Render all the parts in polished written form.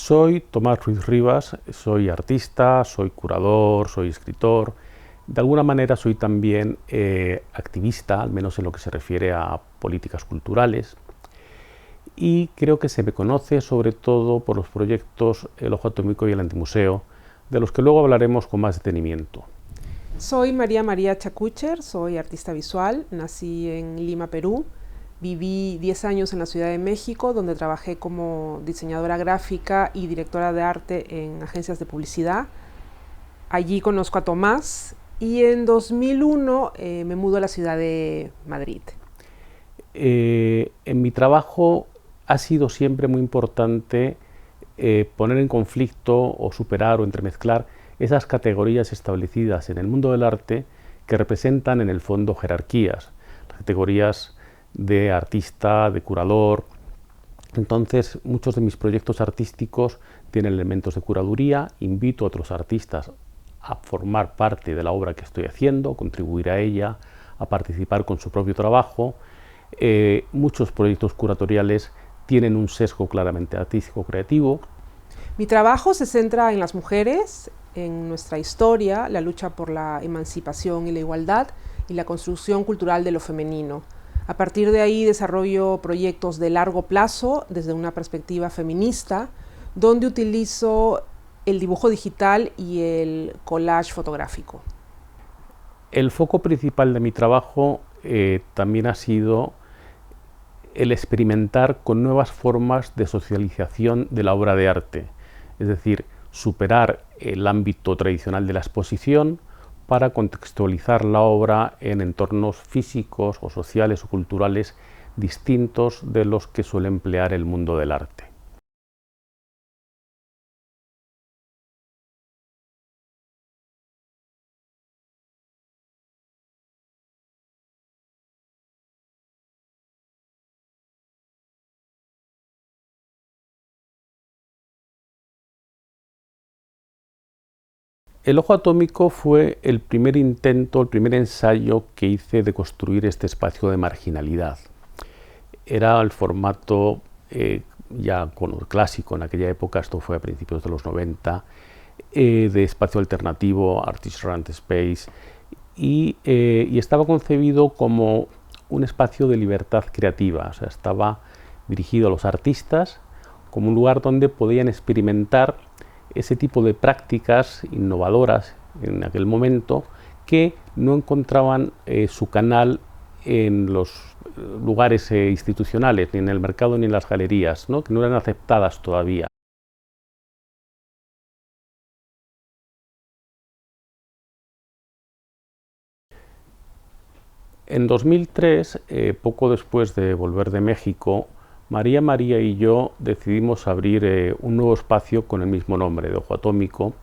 Soy Tomás Ruiz Rivas, soy artista, soy curador, soy escritor. De alguna manera soy también activista, al menos en lo que se refiere a políticas culturales. Y creo que se me conoce sobre todo por los proyectos El Ojo Atómico y el Antimuseo, de los que luego hablaremos con más detenimiento. Soy María Chacucher, soy artista visual, nací en Lima, Perú. Viví 10 años en la Ciudad de México, donde trabajé como diseñadora gráfica y directora de arte en agencias de publicidad. Allí conozco a Tomás y en 2001 me mudo a la ciudad de Madrid. En mi trabajo ha sido siempre muy importante poner en conflicto o superar o entremezclar esas categorías establecidas en el mundo del arte que representan en el fondo jerarquías, las categorías de artista, de curador. Entonces, muchos de mis proyectos artísticos tienen elementos de curaduría. Invito a otros artistas a formar parte de la obra que estoy haciendo, contribuir a ella, a participar con su propio trabajo. Muchos proyectos curatoriales tienen un sesgo claramente artístico-creativo. Mi trabajo se centra en las mujeres, en nuestra historia, la lucha por la emancipación y la igualdad y la construcción cultural de lo femenino. A partir de ahí desarrollo proyectos de largo plazo desde una perspectiva feminista, donde utilizo el dibujo digital y el collage fotográfico. El foco principal de mi trabajo también ha sido el experimentar con nuevas formas de socialización de la obra de arte, es decir, superar el ámbito tradicional de la exposición para contextualizar la obra en entornos físicos o sociales o culturales distintos de los que suele emplear el mundo del arte. El Ojo Atómico fue el primer intento, el primer ensayo que hice de construir este espacio de marginalidad. Era el formato ya clásico en aquella época, esto fue a principios de los 90, de espacio alternativo, Artist Run Space, y estaba concebido como un espacio de libertad creativa, o sea, estaba dirigido a los artistas como un lugar donde podían experimentar ese tipo de prácticas innovadoras en aquel momento que no encontraban su canal en los lugares institucionales, ni en el mercado ni en las galerías, ¿no? Que no eran aceptadas todavía. En 2003, poco después de volver de México, María y yo decidimos abrir un nuevo espacio con el mismo nombre, de Ojo Atómico,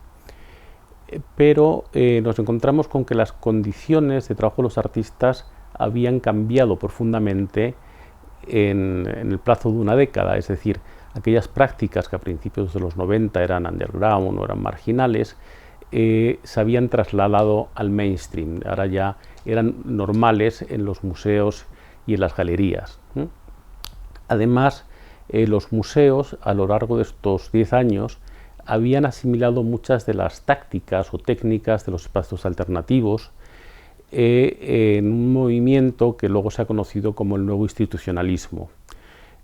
pero nos encontramos con que las condiciones de trabajo de los artistas habían cambiado profundamente en el plazo de una década, es decir, aquellas prácticas que a principios de los 90 eran underground o eran marginales, se habían trasladado al mainstream, ahora ya eran normales en los museos y en las galerías. Además, los museos a lo largo de estos 10 años habían asimilado muchas de las tácticas o técnicas de los espacios alternativos en un movimiento que luego se ha conocido como el nuevo institucionalismo.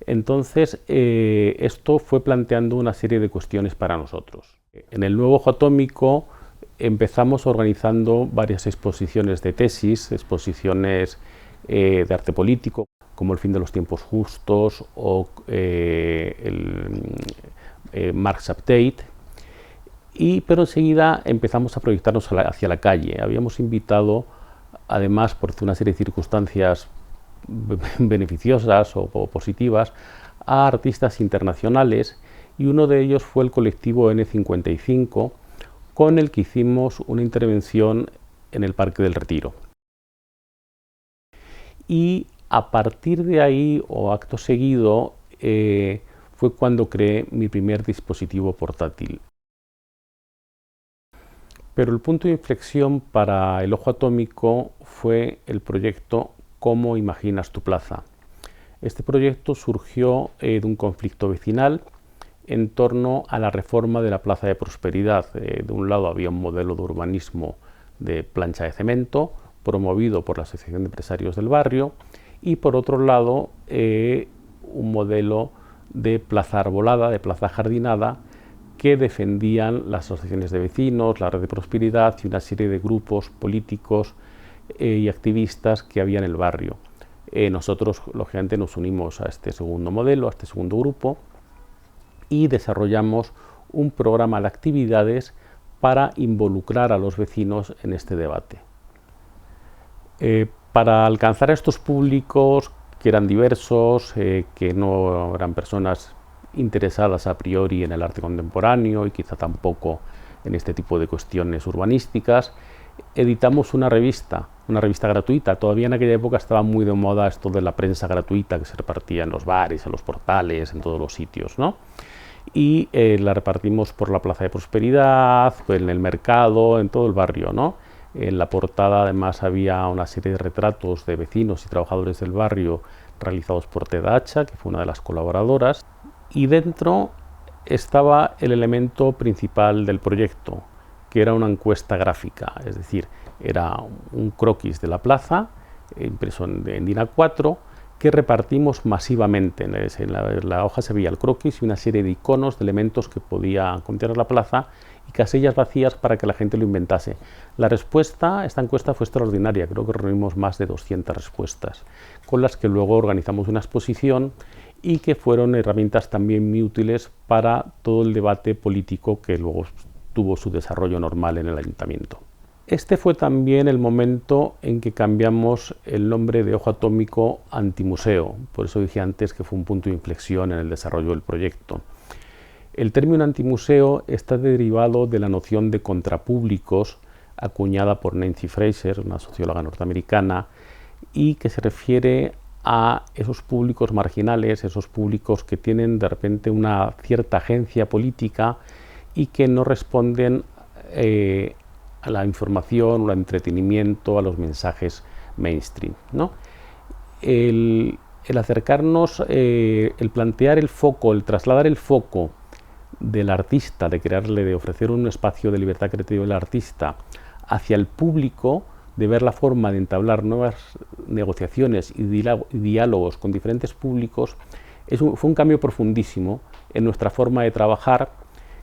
Entonces, esto fue planteando una serie de cuestiones para nosotros. En el nuevo Ojo Atómico empezamos organizando varias exposiciones de tesis, exposiciones de arte político, como El fin de los tiempos justos o el Marx Update, pero enseguida empezamos a proyectarnos hacia la calle. Habíamos invitado, además, por una serie de circunstancias beneficiosas o positivas, a artistas internacionales, y uno de ellos fue el colectivo N55, con el que hicimos una intervención en el Parque del Retiro. Y a partir de ahí, o acto seguido, fue cuando creé mi primer dispositivo portátil. Pero el punto de inflexión para El Ojo Atómico fue el proyecto ¿Cómo imaginas tu plaza? Este proyecto surgió de un conflicto vecinal en torno a la reforma de la Plaza de Prosperidad. De un lado había un modelo de urbanismo de plancha de cemento, promovido por la Asociación de Empresarios del Barrio, y por otro lado un modelo de plaza arbolada, de plaza jardinada, que defendían las asociaciones de vecinos, la Red de Prosperidad y una serie de grupos políticos y activistas que había en el barrio. Nosotros, lógicamente, nos unimos a este segundo modelo, a este segundo grupo, y desarrollamos un programa de actividades para involucrar a los vecinos en este debate. Para alcanzar a estos públicos, que eran diversos, que no eran personas interesadas a priori en el arte contemporáneo y quizá tampoco en este tipo de cuestiones urbanísticas, editamos una revista gratuita. Todavía en aquella época estaba muy de moda esto de la prensa gratuita que se repartía en los bares, en los portales, en todos los sitios, ¿no? Y la repartimos por la Plaza de Prosperidad, en el mercado, en todo el barrio, ¿no? En la portada además había una serie de retratos de vecinos y trabajadores del barrio realizados por Teda Hacha, que fue una de las colaboradoras, y dentro estaba el elemento principal del proyecto, que era una encuesta gráfica, es decir, era un croquis de la plaza, impreso en DIN A4, que repartimos masivamente. En la hoja se veía el croquis y una serie de iconos, de elementos que podía contener la plaza, y casillas vacías para que la gente lo inventase. La respuesta, esta encuesta fue extraordinaria, creo que reunimos más de 200 respuestas, con las que luego organizamos una exposición y que fueron herramientas también muy útiles para todo el debate político que luego tuvo su desarrollo normal en el ayuntamiento. Este fue también el momento en que cambiamos el nombre de Ojo Atómico Antimuseo, por eso dije antes que fue un punto de inflexión en el desarrollo del proyecto. El término antimuseo está derivado de la noción de contrapúblicos acuñada por Nancy Fraser, una socióloga norteamericana, y que se refiere a esos públicos marginales, esos públicos que tienen de repente una cierta agencia política y que no responden a la información o al entretenimiento, a los mensajes mainstream, ¿no? El acercarnos, el plantear el foco, el trasladar el foco del artista, de ofrecer un espacio de libertad creativa del artista hacia el público, de ver la forma de entablar nuevas negociaciones y diálogos con diferentes públicos, fue un cambio profundísimo en nuestra forma de trabajar,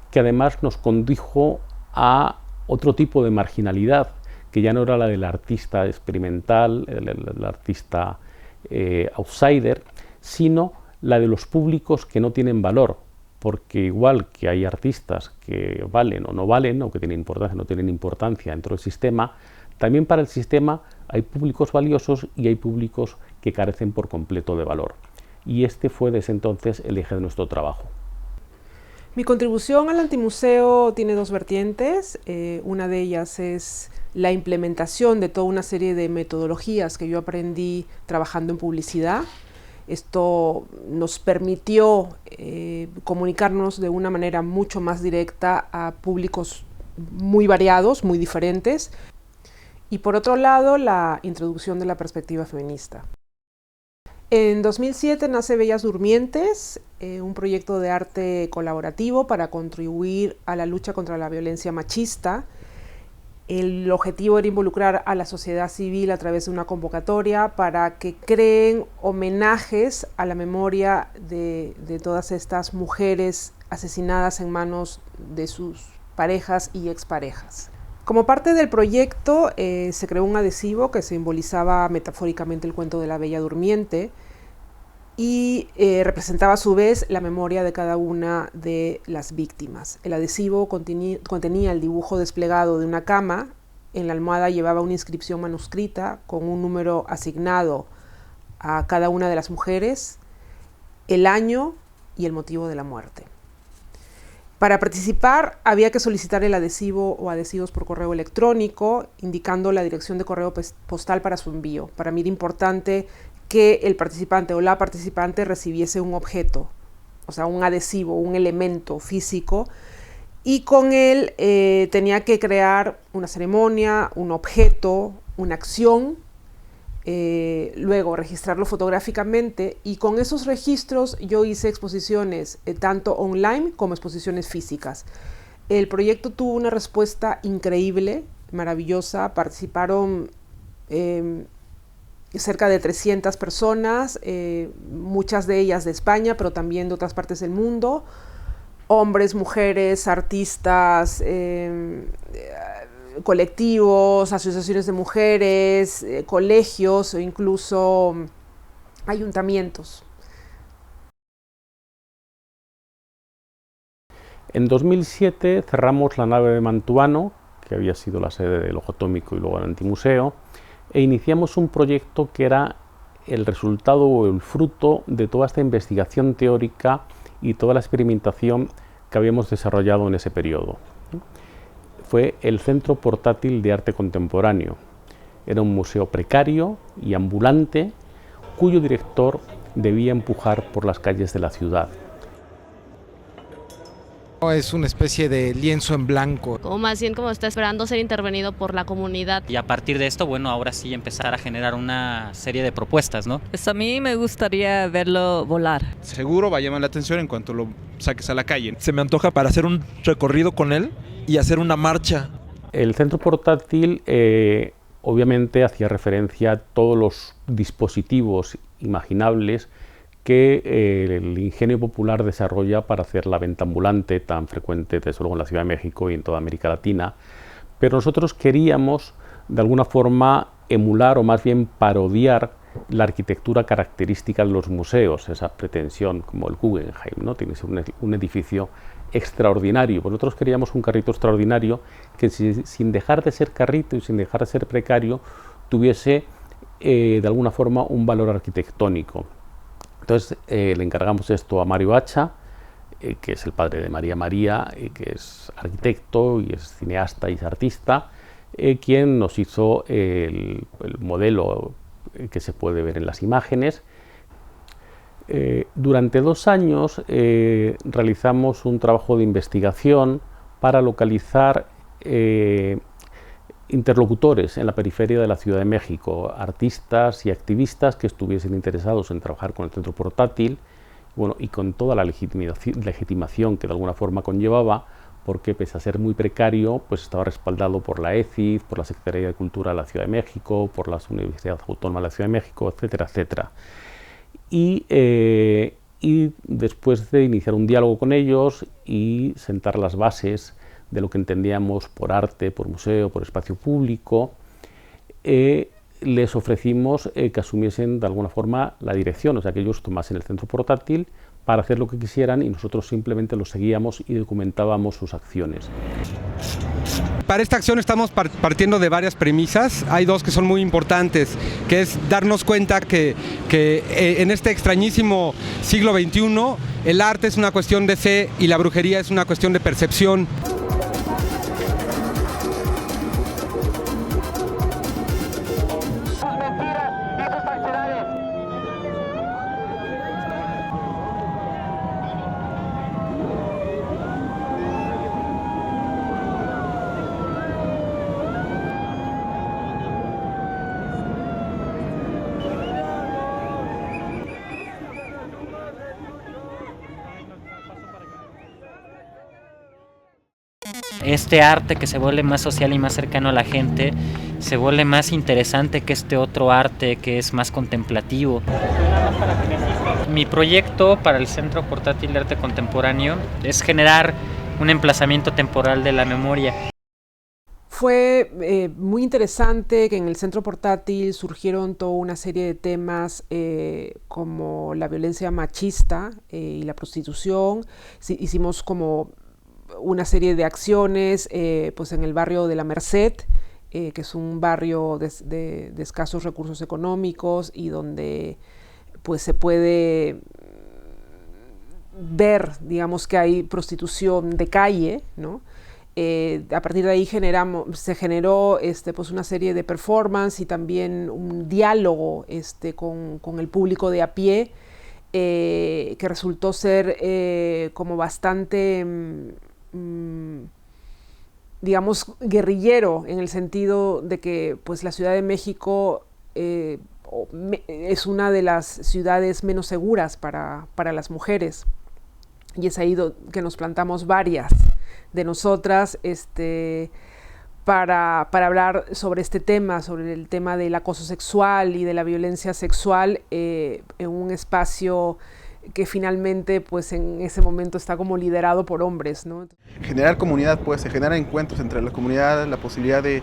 que además nos condujo a otro tipo de marginalidad, que ya no era la del artista experimental, el artista outsider, sino la de los públicos que no tienen valor, porque igual que hay artistas que valen o no valen, o que tienen importancia o no tienen importancia dentro del sistema, también para el sistema hay públicos valiosos y hay públicos que carecen por completo de valor. Y este fue desde entonces el eje de nuestro trabajo. Mi contribución al antimuseo tiene dos vertientes. Una de ellas es la implementación de toda una serie de metodologías que yo aprendí trabajando en publicidad. Esto nos permitió comunicarnos de una manera mucho más directa a públicos muy variados, muy diferentes. Y por otro lado, la introducción de la perspectiva feminista. En 2007 nace Bellas Durmientes, un proyecto de arte colaborativo para contribuir a la lucha contra la violencia machista. El objetivo era involucrar a la sociedad civil a través de una convocatoria para que creen homenajes a la memoria de todas estas mujeres asesinadas en manos de sus parejas y exparejas. Como parte del proyecto se creó un adhesivo que simbolizaba metafóricamente el cuento de la Bella Durmiente y representaba a su vez la memoria de cada una de las víctimas. El adhesivo contenía el dibujo desplegado de una cama, en la almohada llevaba una inscripción manuscrita con un número asignado a cada una de las mujeres, el año y el motivo de la muerte. Para participar había que solicitar el adhesivo o adhesivos por correo electrónico, indicando la dirección de correo postal para su envío. Para mí era importante que el participante o la participante recibiese un objeto, o sea, un adhesivo, un elemento físico, y con él tenía que crear una ceremonia, un objeto, una acción luego registrarlo fotográficamente, y con esos registros yo hice exposiciones tanto online como exposiciones físicas. El proyecto tuvo una respuesta increíble, maravillosa. Participaron cerca de 300 personas, muchas de ellas de España, pero también de otras partes del mundo, hombres, mujeres, artistas, colectivos, asociaciones de mujeres, colegios o incluso ayuntamientos. En 2007 cerramos la nave de Mantuano, que había sido la sede del Ojo Atómico y luego el Antimuseo, e iniciamos un proyecto que era el resultado o el fruto de toda esta investigación teórica y toda la experimentación que habíamos desarrollado en ese periodo. Fue el Centro Portátil de Arte Contemporáneo. Era un museo precario y ambulante, cuyo director debía empujar por las calles de la ciudad. Es una especie de lienzo en blanco. O más bien como está esperando ser intervenido por la comunidad. Y a partir de esto, bueno, ahora sí empezar a generar una serie de propuestas, ¿no? Pues a mí me gustaría verlo volar. Seguro va a llamar la atención en cuanto lo saques a la calle. Se me antoja para hacer un recorrido con él y hacer una marcha. El centro portátil obviamente hacía referencia a todos los dispositivos imaginables que el ingenio popular desarrolla para hacer la venta ambulante tan frecuente, desde luego en la Ciudad de México y en toda América Latina, pero nosotros queríamos de alguna forma emular o más bien parodiar la arquitectura característica de los museos, esa pretensión como el Guggenheim, ¿no? Tiene que ser un edificio extraordinario. Pues nosotros queríamos un carrito extraordinario que sin dejar de ser carrito y sin dejar de ser precario tuviese de alguna forma un valor arquitectónico. Entonces le encargamos esto a Mario Hacha, que es el padre de María María, que es arquitecto y es cineasta y es artista, quien nos hizo el modelo que se puede ver en las imágenes. Durante 2 años realizamos un trabajo de investigación para localizar interlocutores en la periferia de la Ciudad de México, artistas y activistas que estuviesen interesados en trabajar con el centro portátil, bueno, y con toda la legitimación que de alguna forma conllevaba, porque pese a ser muy precario, pues estaba respaldado por la ECID, por la Secretaría de Cultura de la Ciudad de México, por las Universidades Autónomas de la Ciudad de México, etcétera, etcétera. Y después de iniciar un diálogo con ellos y sentar las bases de lo que entendíamos por arte, por museo, por espacio público, les ofrecimos que asumiesen de alguna forma la dirección, o sea, que ellos tomasen el centro portátil para hacer lo que quisieran y nosotros simplemente los seguíamos y documentábamos sus acciones. Para esta acción estamos partiendo de varias premisas. Hay 2 que son muy importantes, que es darnos cuenta que en este extrañísimo siglo XXI el arte es una cuestión de fe y la brujería es una cuestión de percepción. Este arte que se vuelve más social y más cercano a la gente, se vuelve más interesante que este otro arte que es más contemplativo. Mi proyecto para el Centro Portátil de Arte Contemporáneo es generar un emplazamiento temporal de la memoria. Fue muy interesante que en el centro portátil surgieron toda una serie de temas como la violencia machista y la prostitución. Hicimos como una serie de acciones pues en el barrio de La Merced, que es un barrio de escasos recursos económicos y donde pues se puede ver, digamos, que hay prostitución de calle, ¿no? A partir de ahí se generó pues una serie de performance y también un diálogo con el público de a pie, que resultó ser como bastante, digamos, guerrillero, en el sentido de que pues, la Ciudad de México es una de las ciudades menos seguras para las mujeres. Y es ahí que nos plantamos varias de nosotras para hablar sobre este tema, sobre el tema del acoso sexual y de la violencia sexual en un espacio que finalmente pues en ese momento está como liderado por hombres, ¿no? Generar comunidad, pues se generan encuentros entre la comunidad, la posibilidad de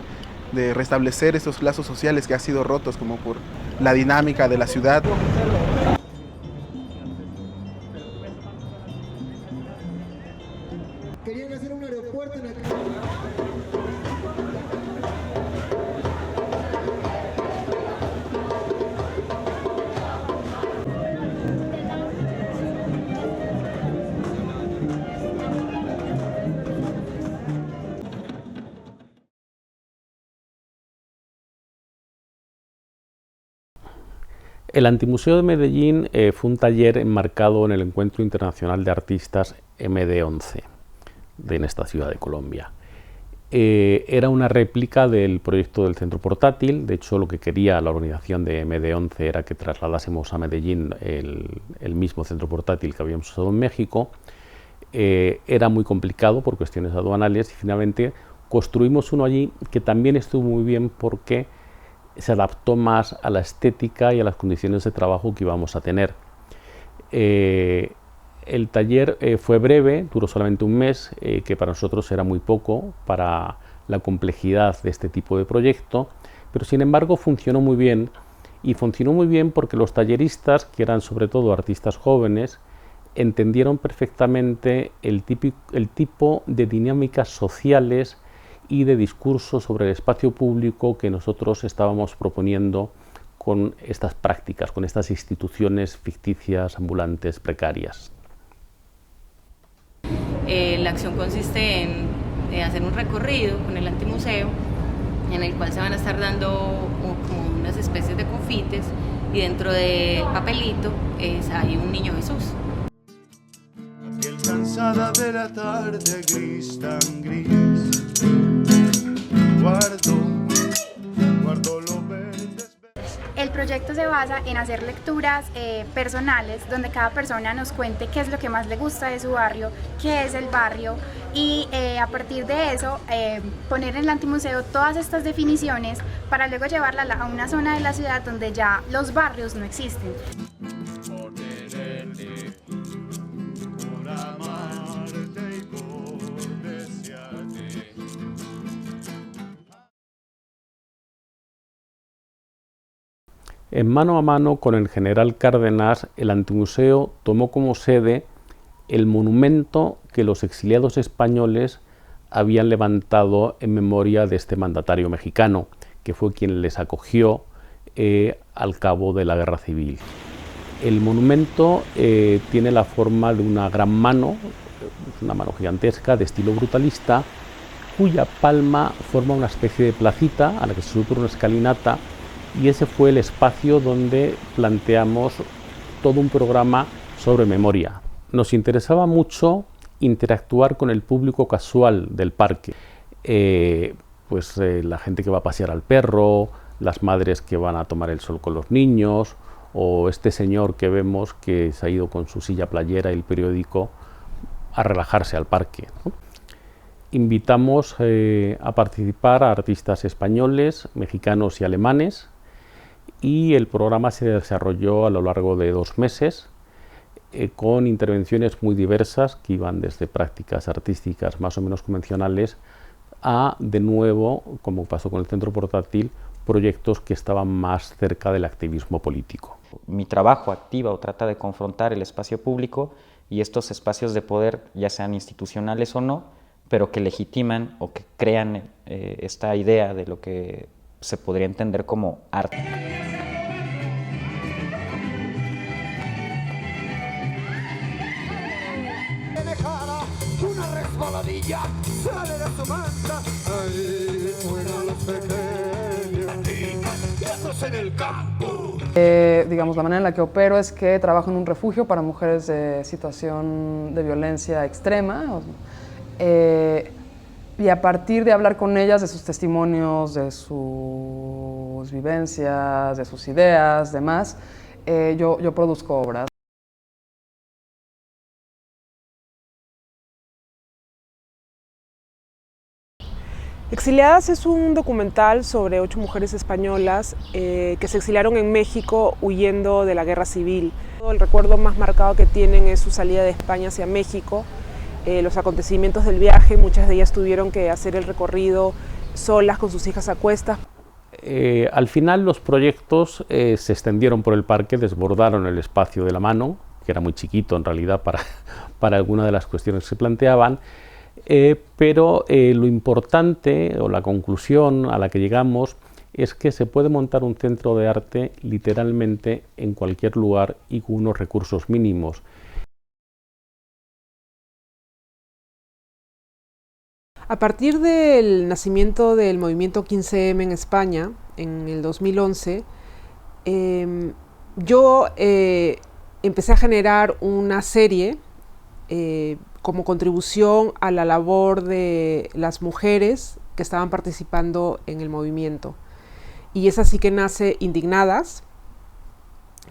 restablecer esos lazos sociales que han sido rotos como por la dinámica de la ciudad. Querían hacer un aeropuerto en la... El Antimuseo de Medellín fue un taller enmarcado en el Encuentro Internacional de Artistas MD11 en esta ciudad de Colombia. Era una réplica del proyecto del Centro Portátil. De hecho, lo que quería la organización de MD11 era que trasladásemos a Medellín el mismo Centro Portátil que habíamos usado en México. Era muy complicado por cuestiones aduanales y finalmente construimos uno allí que también estuvo muy bien porque se adaptó más a la estética y a las condiciones de trabajo que íbamos a tener. El taller fue breve, duró solamente un mes, que para nosotros era muy poco para la complejidad de este tipo de proyecto, pero sin embargo funcionó muy bien, y funcionó muy bien porque los talleristas, que eran sobre todo artistas jóvenes, entendieron perfectamente el tipo de dinámicas sociales y de discurso sobre el espacio público que nosotros estábamos proponiendo con estas prácticas, con estas instituciones ficticias, ambulantes, precarias. La acción consiste en hacer un recorrido con el Antimuseo, en el cual se van a estar dando como unas especies de confites, y dentro del papelito hay un niño Jesús. La piel cansada de la tarde gris, tan gris. Guardo lo verde. El proyecto se basa en hacer lecturas personales donde cada persona nos cuente qué es lo que más le gusta de su barrio, qué es el barrio, y a partir de eso poner en el Antimuseo todas estas definiciones para luego llevarla a una zona de la ciudad donde ya los barrios no existen. En mano a mano con el general Cárdenas, el Antimuseo tomó como sede el monumento que los exiliados españoles habían levantado en memoria de este mandatario mexicano, que fue quien les acogió al cabo de la Guerra Civil. El monumento tiene la forma de una gran mano, una mano gigantesca de estilo brutalista, cuya palma forma una especie de placita a la que se sube por una escalinata, y ese fue el espacio donde planteamos todo un programa sobre memoria. Nos interesaba mucho interactuar con el público casual del parque, la gente que va a pasear al perro, las madres que van a tomar el sol con los niños, o este señor que vemos que se ha ido con su silla playera y el periódico a relajarse al parque, ¿no? Invitamos a participar a artistas españoles, mexicanos y alemanes, y el programa se desarrolló a lo largo de 2 meses con intervenciones muy diversas que iban desde prácticas artísticas más o menos convencionales a, de nuevo, como pasó con el Centro Portátil, proyectos que estaban más cerca del activismo político. Mi trabajo activa o trata de confrontar el espacio público y estos espacios de poder, ya sean institucionales o no, pero que legitiman o que crean esta idea de lo que se podría entender como arte. Una resbaladilla sale de su manta. Ahí fueron los pequeños quietos en el campo. Digamos, la manera en la que opero es que trabajo en un refugio para mujeres de situación de violencia extrema. y a partir de hablar con ellas de sus testimonios, de sus vivencias, de sus ideas, demás, yo produzco obras. Exiliadas es un documental sobre 8 mujeres españolas que se exiliaron en México huyendo de la guerra civil. El recuerdo más marcado que tienen es su salida de España hacia México, los acontecimientos del viaje. Muchas de ellas tuvieron que hacer el recorrido solas con sus hijas a cuestas. Al final los proyectos se extendieron por el parque, desbordaron el espacio de la mano, que era muy chiquito en realidad para algunas de las cuestiones que se planteaban. Pero lo importante o la conclusión a la que llegamos es que se puede montar un centro de arte literalmente en cualquier lugar y con unos recursos mínimos. A partir del nacimiento del movimiento 15M en España, en el 2011, yo empecé a generar una serie como contribución a la labor de las mujeres que estaban participando en el movimiento. Y es así que nace Indignadas,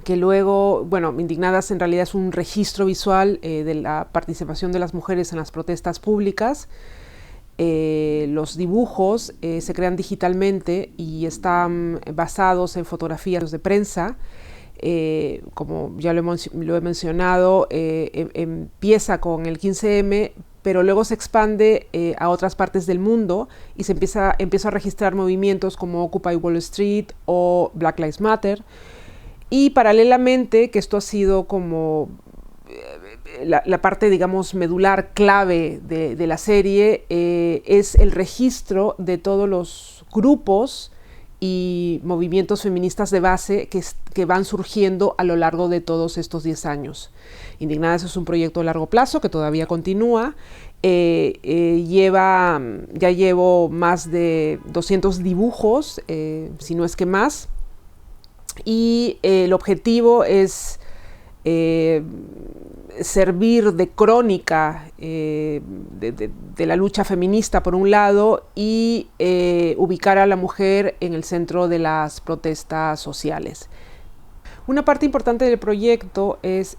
que luego, bueno, Indignadas en realidad es un registro visual de la participación de las mujeres en las protestas públicas. Los dibujos se crean digitalmente y están basados en fotografías de prensa. Como ya lo he mencionado, empieza con el 15M, pero luego se expande a otras partes del mundo y se empieza a registrar movimientos como Occupy Wall Street o Black Lives Matter. Y paralelamente, que esto ha sido como la parte, digamos, medular clave de la serie, es el registro de todos los grupos y movimientos feministas de base que van surgiendo a lo largo de todos estos 10 años. Indignadas es un proyecto a largo plazo que todavía continúa. Ya llevo más de 200 dibujos, si no es que más, y el objetivo es servir de crónica de la lucha feminista por un lado y ubicar a la mujer en el centro de las protestas sociales. Una parte importante del proyecto es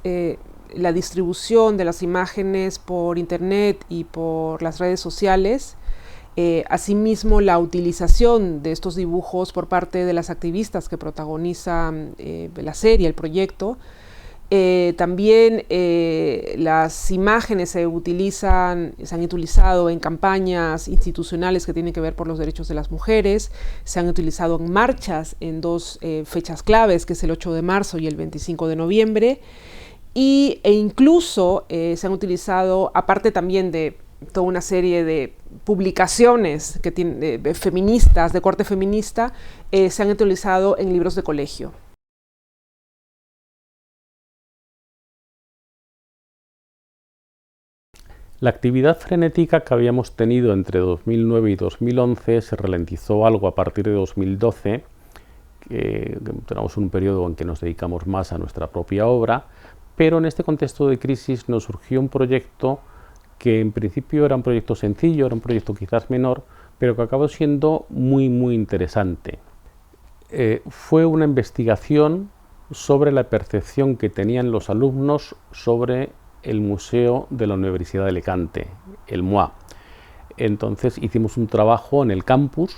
la distribución de las imágenes por internet y por las redes sociales. Asimismo, la utilización de estos dibujos por parte de las activistas que protagonizan la serie, el proyecto. También las imágenes se han utilizado en campañas institucionales que tienen que ver por los derechos de las mujeres, se han utilizado en marchas en 2 fechas claves, que es el 8 de marzo y el 25 de noviembre, e incluso se han utilizado, aparte también de toda una serie de publicaciones que feministas, de corte feminista, se han utilizado en libros de colegio. La actividad frenética que habíamos tenido entre 2009 y 2011 se ralentizó algo a partir de 2012, que tenemos un periodo en que nos dedicamos más a nuestra propia obra, pero en este contexto de crisis nos surgió un proyecto que en principio era un proyecto sencillo, era un proyecto quizás menor, pero que acabó siendo muy interesante. Fue una investigación sobre la percepción que tenían los alumnos sobre el Museo de la Universidad de Alicante, el MUA. Entonces hicimos un trabajo en el campus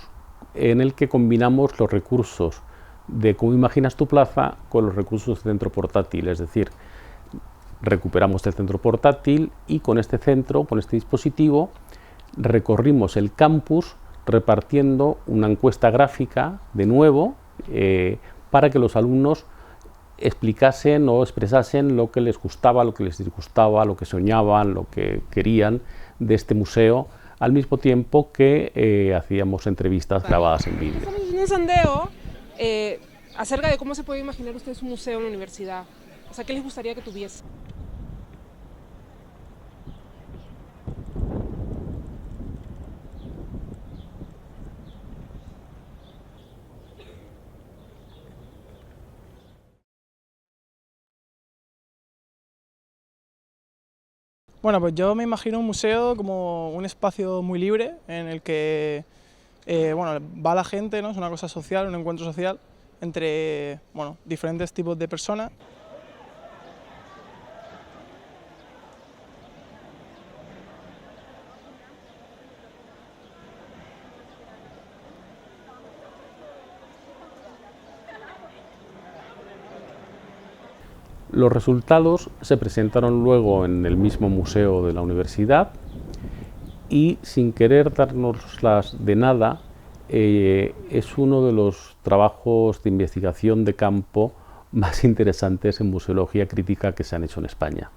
en el que combinamos los recursos de Cómo imaginas tu plaza con los recursos de centro portátil, es decir, recuperamos el centro portátil y con este centro, con este dispositivo, recorrimos el campus repartiendo una encuesta gráfica de nuevo para que los alumnos explicasen o expresasen lo que les gustaba, lo que les disgustaba, lo que soñaban, lo que querían de este museo, al mismo tiempo que hacíamos entrevistas grabadas en vídeo. Estamos haciendo un sondeo acerca de cómo se puede imaginar ustedes un museo en la universidad. O sea, ¿qué les gustaría que tuviese? Bueno, pues yo me imagino un museo como un espacio muy libre en el que bueno, va la gente, ¿no? Es una cosa social, un encuentro social entre bueno, diferentes tipos de personas. Los resultados se presentaron luego en el mismo museo de la universidad y, sin querer dárnoslas de nada, es uno de los trabajos de investigación de campo más interesantes en museología crítica que se han hecho en España.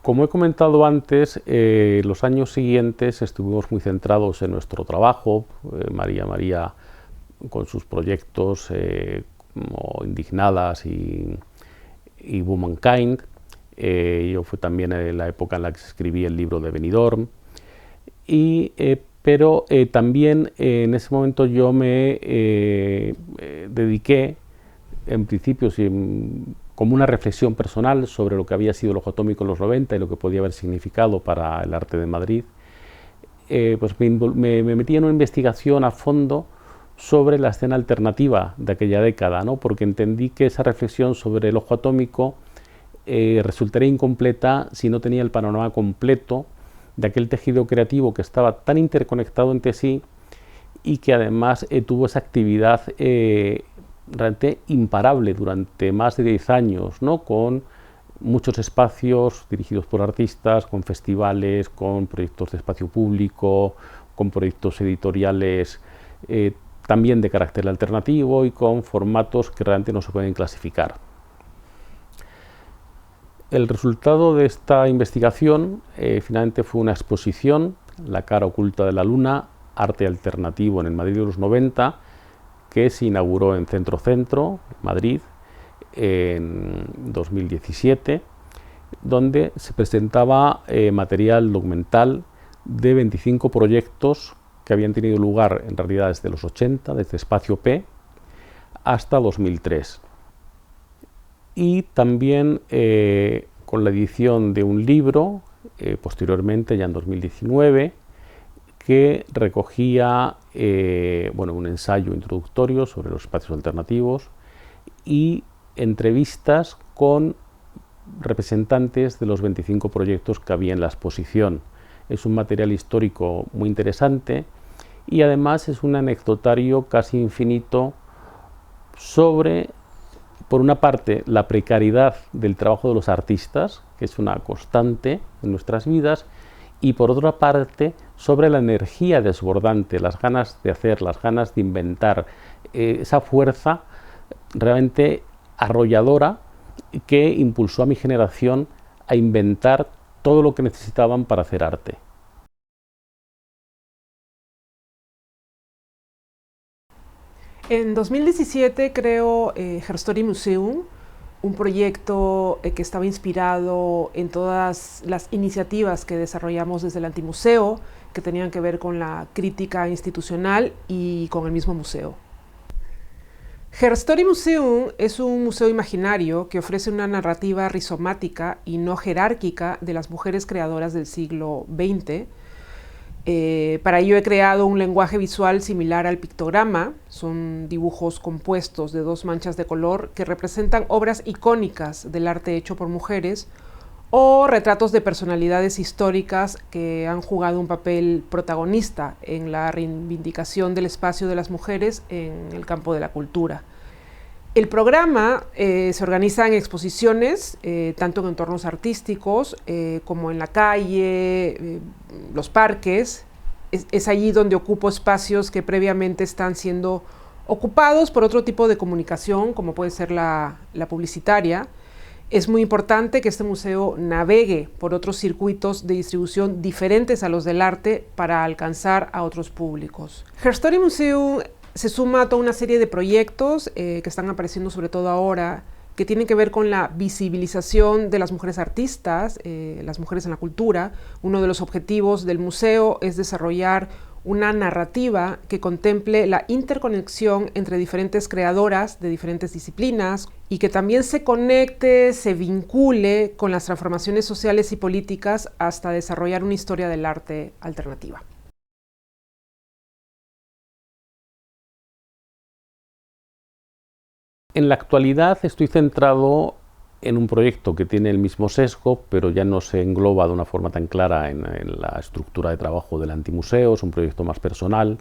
Como he comentado antes, los años siguientes estuvimos muy centrados en nuestro trabajo, María con sus proyectos como Indignadas y Womankind. Yo fue también en la época en la que escribí el libro de Benidorm, pero también en ese momento yo me dediqué, en principio, como una reflexión personal sobre lo que había sido el ojo atómico en los 90 y lo que podía haber significado para el arte de Madrid, pues me metí en una investigación a fondo sobre la escena alternativa de aquella década, ¿no? Porque entendí que esa reflexión sobre el ojo atómico resultaría incompleta si no tenía el panorama completo de aquel tejido creativo que estaba tan interconectado entre sí y que además tuvo esa actividad realmente imparable durante más de 10 años, ¿no? Con muchos espacios dirigidos por artistas, con festivales, con proyectos de espacio público, con proyectos editoriales también de carácter alternativo y con formatos que realmente no se pueden clasificar. El resultado de esta investigación finalmente fue una exposición, La cara oculta de la luna, arte alternativo en el Madrid de los 90, que se inauguró en Centro, Madrid, en 2017, donde se presentaba material documental de 25 proyectos que habían tenido lugar en realidad desde los 80, desde Espacio P, hasta 2003. Y también con la edición de un libro, posteriormente, ya en 2019, que recogía bueno, un ensayo introductorio sobre los espacios alternativos y entrevistas con representantes de los 25 proyectos que había en la exposición. Es un material histórico muy interesante y además es un anecdotario casi infinito sobre, por una parte, la precariedad del trabajo de los artistas, que es una constante en nuestras vidas, y por otra parte, sobre la energía desbordante, las ganas de hacer, las ganas de inventar, esa fuerza realmente arrolladora que impulsó a mi generación a inventar todo lo que necesitaban para hacer arte. En 2017 creo Herstory Museum, un proyecto que estaba inspirado en todas las iniciativas que desarrollamos desde el Antimuseo, que tenían que ver con la crítica institucional y con el mismo museo. Herstory Museum es un museo imaginario que ofrece una narrativa rizomática y no jerárquica de las mujeres creadoras del siglo XX. Para ello he creado un lenguaje visual similar al pictograma. Son dibujos compuestos de 2 manchas de color que representan obras icónicas del arte hecho por mujeres o retratos de personalidades históricas que han jugado un papel protagonista en la reivindicación del espacio de las mujeres en el campo de la cultura. El programa se organiza en exposiciones, tanto en entornos artísticos como en la calle, los parques. Es allí donde ocupo espacios que previamente están siendo ocupados por otro tipo de comunicación, como puede ser la publicitaria. Es muy importante que este museo navegue por otros circuitos de distribución diferentes a los del arte para alcanzar a otros públicos. Herstory Museum se suma a toda una serie de proyectos que están apareciendo sobre todo ahora, que tienen que ver con la visibilización de las mujeres artistas, las mujeres en la cultura. Uno de los objetivos del museo es desarrollar una narrativa que contemple la interconexión entre diferentes creadoras de diferentes disciplinas y que también se conecte, se vincule con las transformaciones sociales y políticas hasta desarrollar una historia del arte alternativa. En la actualidad estoy centrado en un proyecto que tiene el mismo sesgo, pero ya no se engloba de una forma tan clara en la estructura de trabajo del Antimuseo. Es un proyecto más personal,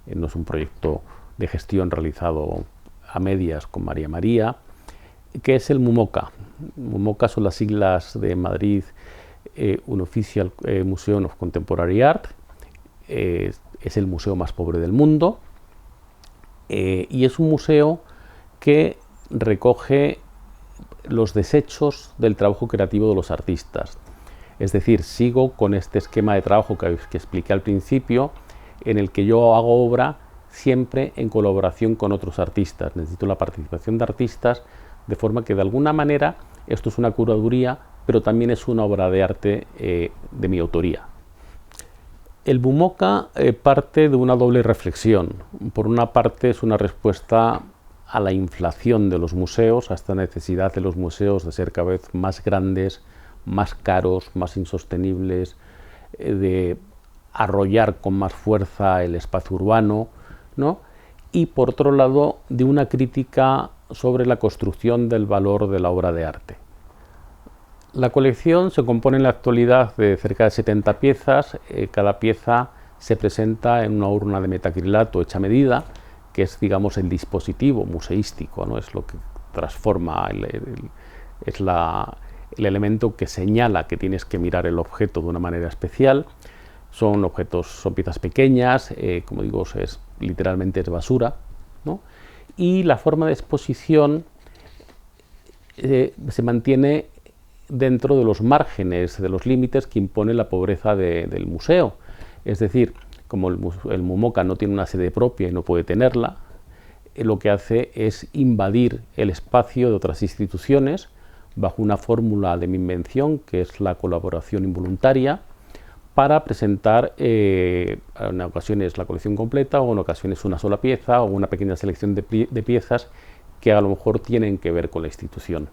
no es un proyecto de gestión realizado a medias con María María, que es el MUMOCA. MUMOCA son las siglas de Madrid Unofficial Museum of Contemporary Art. Es el museo más pobre del mundo y es un museo que recoge los desechos del trabajo creativo de los artistas. Es decir, sigo con este esquema de trabajo que expliqué al principio, en el que yo hago obra siempre en colaboración con otros artistas. Necesito la participación de artistas, de forma que de alguna manera esto es una curaduría, pero también es una obra de arte de mi autoría. El MUMOCA parte de una doble reflexión. Por una parte es una respuesta a la inflación de los museos, a esta necesidad de los museos de ser cada vez más grandes, más caros, más insostenibles, de arrollar con más fuerza el espacio urbano, ¿no? Y por otro lado, de una crítica sobre la construcción del valor de la obra de arte. La colección se compone en la actualidad de cerca de 70 piezas, cada pieza se presenta en una urna de metacrilato hecha a medida, que es, digamos, el dispositivo museístico, ¿no? Es lo que transforma, es el elemento que señala que tienes que mirar el objeto de una manera especial. Son piezas pequeñas, como digo, literalmente es basura, ¿no? Y la forma de exposición se mantiene dentro de los márgenes, de los límites que impone la pobreza del museo. Es decir, como el MUMOCA no tiene una sede propia y no puede tenerla, lo que hace es invadir el espacio de otras instituciones bajo una fórmula de mi invención, que es la colaboración involuntaria, para presentar en ocasiones la colección completa, o en ocasiones una sola pieza o una pequeña selección de piezas que a lo mejor tienen que ver con la institución.